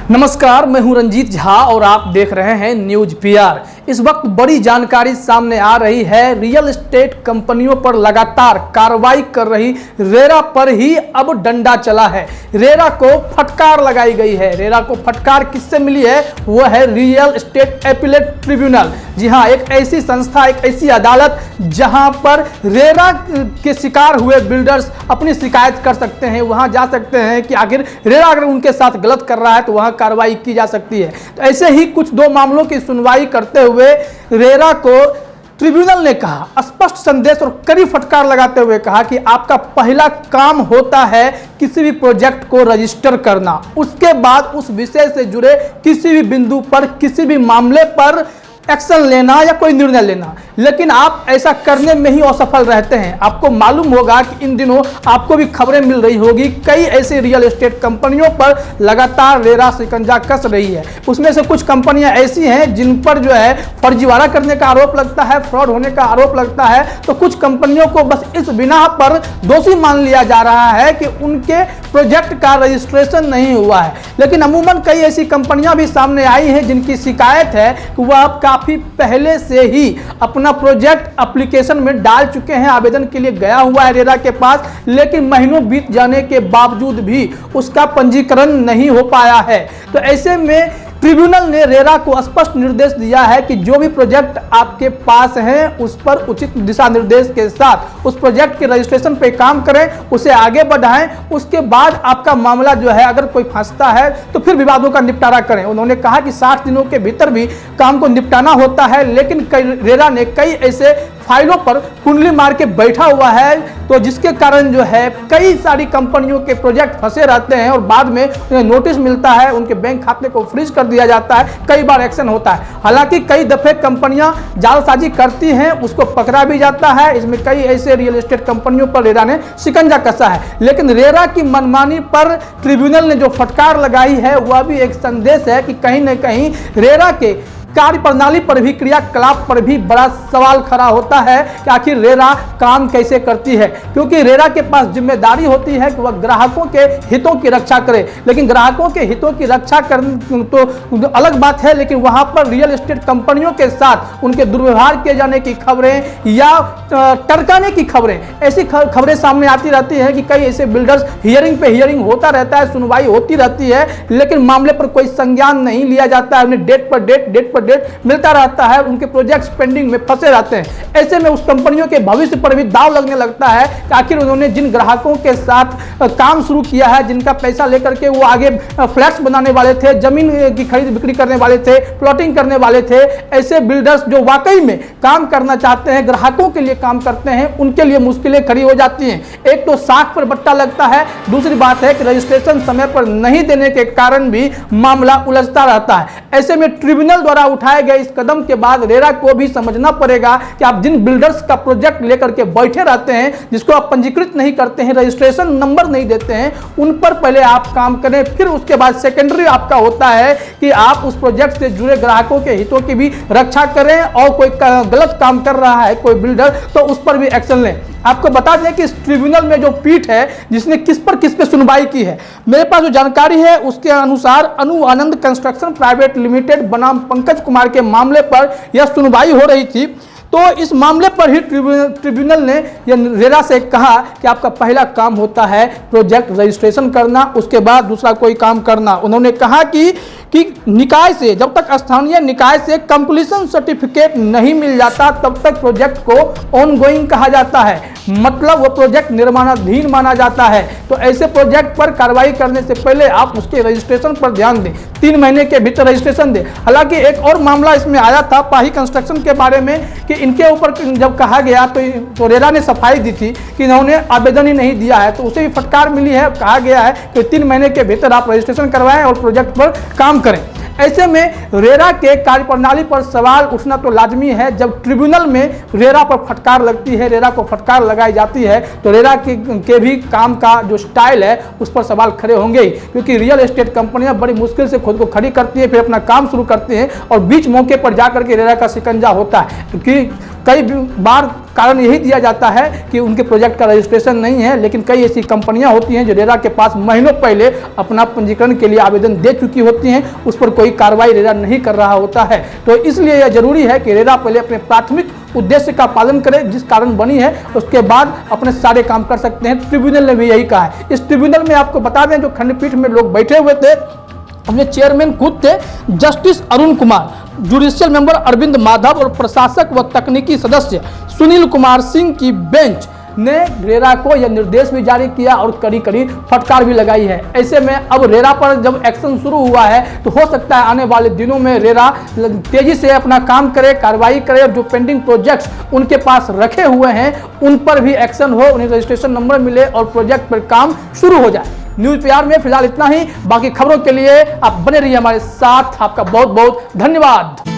नमस्कार, मैं हूं रंजीत झा और आप देख रहे हैं न्यूज पीआर। इस वक्त बड़ी जानकारी सामने आ रही है। रियल एस्टेट कंपनियों पर लगातार कार्रवाई कर रही रेरा पर ही अब डंडा चला है। रेरा को फटकार लगाई गई है। रेरा को फटकार किससे मिली है? वो है रियल एस्टेट एपीलेट ट्रिब्यूनल। जी हां, एक ऐसी संस्था, एक ऐसी अदालत जहां पर रेरा के शिकार हुए बिल्डर्स अपनी शिकायत कर सकते हैं, वहां जा सकते हैं कि आखिर रेरा अगर उनके साथ गलत कर रहा है तो वहां कार्रवाई की जा सकती है। तो ऐसे ही कुछ दो मामलों की सुनवाई करते हुए रेरा को ट्रिब्यूनल ने कहा, स्पष्ट संदेश और कड़ी फटकार लगाते हुए कहा कि आपका पहला काम होता है किसी भी प्रोजेक्ट को रजिस्टर करना, उसके बाद उस विषय से जुड़े किसी भी बिंदु पर, किसी भी मामले पर एक्शन लेना या कोई निर्णय लेना। लेकिन आप ऐसा करने में ही असफल रहते हैं। आपको मालूम होगा कि इन दिनों आपको भी खबरें मिल रही होगी, कई ऐसी रियल एस्टेट कंपनियों पर लगातार रेरा शिकंजा कस रही है। उसमें से कुछ कंपनियां ऐसी हैं जिन पर जो है फर्जीवाड़ा करने का आरोप लगता है, फ्रॉड होने का आरोप लगता है। तो कुछ कंपनियों को बस इस बिना पर दोषी मान लिया जा रहा है कि उनके प्रोजेक्ट का रजिस्ट्रेशन नहीं हुआ है। लेकिन अमूमन कई ऐसी कंपनियां भी सामने आई हैं जिनकी शिकायत है कि वह काफी पहले से ही अपना प्रोजेक्ट एप्लीकेशन में डाल चुके हैं, आवेदन के लिए गया हुआ है रेरा के पास, लेकिन महीनों बीत जाने के बावजूद भी उसका पंजीकरण नहीं हो पाया है। तो ऐसे में ट्रिब्यूनल ने रेरा को स्पष्ट निर्देश दिया है कि जो भी प्रोजेक्ट आपके पास हैं उस पर उचित दिशा निर्देश के साथ उस प्रोजेक्ट के रजिस्ट्रेशन पे काम करें, उसे आगे बढ़ाएं। उसके बाद आपका मामला जो है अगर कोई फंसता है तो फिर विवादों का निपटारा करें। उन्होंने कहा कि 60 दिनों के भीतर भी काम को निपटाना होता है, लेकिन रेरा ने कई ऐसे फाइलों पर कुंडली मार के बैठा हुआ है, तो जिसके कारण जो है कई सारी कंपनियों के प्रोजेक्ट फंसे रहते हैं और बाद में उन्हें नोटिस मिलता है, उनके बैंक खाते को फ्रीज कर दिया जाता है, कई बार एक्शन होता है। हालांकि कई दफे कंपनियां जालसाजी करती हैं, उसको पकड़ा भी जाता है। इसमें कई ऐसे रियल एस्टेट कंपनियों पर रेरा ने शिकंजा कसा है। लेकिन रेरा की मनमानी पर ट्रिब्यूनल ने जो फटकार लगाई है वह भी एक संदेश है कि कहीं न कहीं रेरा के कार्य प्रणाली पर भी, क्रियाकलाप पर भी बड़ा सवाल खड़ा होता है कि आखिर रेरा काम कैसे करती है। क्योंकि रेरा के पास जिम्मेदारी होती है कि वह ग्राहकों के हितों की रक्षा करे, लेकिन ग्राहकों के हितों की रक्षा करना तो अलग बात है, लेकिन वहां पर रियल एस्टेट कंपनियों के साथ उनके दुर्व्यवहार किए जाने की खबरें या टरकाने की खबरें, ऐसी खबरें सामने आती रहती है कि कई ऐसे बिल्डर्स हियरिंग पे हियरिंग होता रहता है, सुनवाई होती रहती है, लेकिन मामले पर कोई संज्ञान नहीं लिया जाता है। उन्हें डेट पर डेट मिलता रहता है, उनके प्रोजेक्ट्स पेंडिंग में फंसे रहते हैं। ऐसे में उस कंपनियों के भविष्य पर भी दाव लगने लगता है कि आखिर उन्होंने जिन ग्राहकों के साथ काम शुरू किया है, जिनका पैसा लेकर के वो आगे फ्लैट्स बनाने वाले थे, जमीन की खरीद बिक्री करने वाले थे, प्लॉटिंग करने वाले थे, ऐसे बिल्डर्स जो वाकई में काम करना चाहते हैं, ग्राहकों के लिए काम करते हैं, उनके लिए मुश्किलें खड़ी हो जाती हैं। एक तो साख पर बट्टा लगता है, दूसरी बात है कि रजिस्ट्रेशन समय पर नहीं देने के कारण भी मामला उलझता रहता है। ऐसे में ट्रिब्यूनल द्वारा उठाए गए इस कदम के बाद रेरा को भी समझना पड़ेगा कि आप जिन बिल्डर्स का प्रोजेक्ट लेकर के बैठे रहते हैं, जिसको आप पंजीकृत नहीं करते हैं, रजिस्ट्रेशन नंबर नहीं देते हैं, उन पर पहले आप काम करें। फिर उसके बाद सेकेंडरी आपका होता है कि आप उस प्रोजेक्ट से जुड़े ग्राहकों के हितों की भी रक्षा करें, और कोई गलत काम कर रहा है कोई बिल्डर तो उस पर भी एक्शन लें। आपको बता दें कि इस ट्रिब्यूनल में जो पीठ है जिसने किस पे सुनवाई की है, मेरे पास जो जानकारी है उसके अनुसार अनु आनंद कंस्ट्रक्शन प्राइवेट लिमिटेड बनाम पंकज कुमार के मामले पर यह सुनवाई हो रही थी। तो इस मामले पर ही ट्रिब्यूनल ने रेरा से कहा कि आपका पहला काम होता है प्रोजेक्ट रजिस्ट्रेशन करना, उसके बाद दूसरा कोई काम करना। उन्होंने कहा कि निकाय से, जब तक स्थानीय निकाय से कंप्लीशन सर्टिफिकेट नहीं मिल जाता तब तक प्रोजेक्ट को ऑनगोइंग कहा जाता है, मतलब वो प्रोजेक्ट निर्माणाधीन माना जाता है। तो ऐसे प्रोजेक्ट पर कार्रवाई करने से पहले आप उसके रजिस्ट्रेशन पर ध्यान दें, 3 महीने के भीतर रजिस्ट्रेशन दें। हालांकि एक और मामला इसमें आया था पाही कंस्ट्रक्शन के बारे में कि इनके ऊपर जब कहा गया तो रेरा ने सफाई दी थी कि इन्होंने आवेदन ही नहीं दिया है, तो उसे भी फटकार मिली है। कहा गया है कि 3 महीने के भीतर आप रजिस्ट्रेशन करवाएं और प्रोजेक्ट पर काम करें। ऐसे में रेरा के कार्यप्रणाली पर सवाल उठना तो लाजमी है। जब ट्रिब्यूनल में रेरा पर फटकार लगती है, रेरा को फटकार लगाई जाती है, तो रेरा के भी काम का जो स्टाइल है उस पर सवाल खड़े होंगे ही, क्योंकि रियल एस्टेट कंपनियां बड़ी मुश्किल से खुद को खड़ी करती है, फिर अपना काम शुरू करती हैं और बीच मौके पर जाकर के रेरा का शिकंजा होता है। क्योंकि कई बार कारण यही दिया जाता है कि उनके प्रोजेक्ट का रजिस्ट्रेशन नहीं है, लेकिन कई ऐसी कंपनियां होती हैं जो रेरा के पास महीनों पहले अपना पंजीकरण के लिए आवेदन दे चुकी होती हैं, उस पर कोई कार्रवाई रेरा नहीं कर रहा होता है। तो इसलिए यह जरूरी है कि रेरा पहले अपने प्राथमिक उद्देश्य का पालन करे, जिस कारण बनी है, उसके बाद अपने सारे काम कर सकते हैं। ट्रिब्यूनल ने भी यही कहा है। इस ट्रिब्यूनल में आपको बता दें, जो खंडपीठ में लोग बैठे हुए थे, अपने चेयरमैन खुद थे justice Arun Kumar, judicial member Arvind Madhav और प्रशासक व तकनीकी सदस्य सुनील कुमार सिंह की बेंच ने रेरा को यह निर्देश भी जारी किया और कड़ी कड़ी फटकार भी लगाई है। ऐसे में अब रेरा पर जब एक्शन शुरू हुआ है तो हो सकता है आने वाले दिनों में रेरा तेजी से अपना काम करे, कार्रवाई करे और जो पेंडिंग प्रोजेक्ट्स उनके पास रखे हुए हैं उन पर भी एक्शन हो, उन्हें रजिस्ट्रेशन नंबर मिले और प्रोजेक्ट पर काम शुरू हो जाए। न्यूज पीआर में फिलहाल इतना ही। बाकी खबरों के लिए आप बने रहिए हमारे साथ। आपका बहुत बहुत धन्यवाद।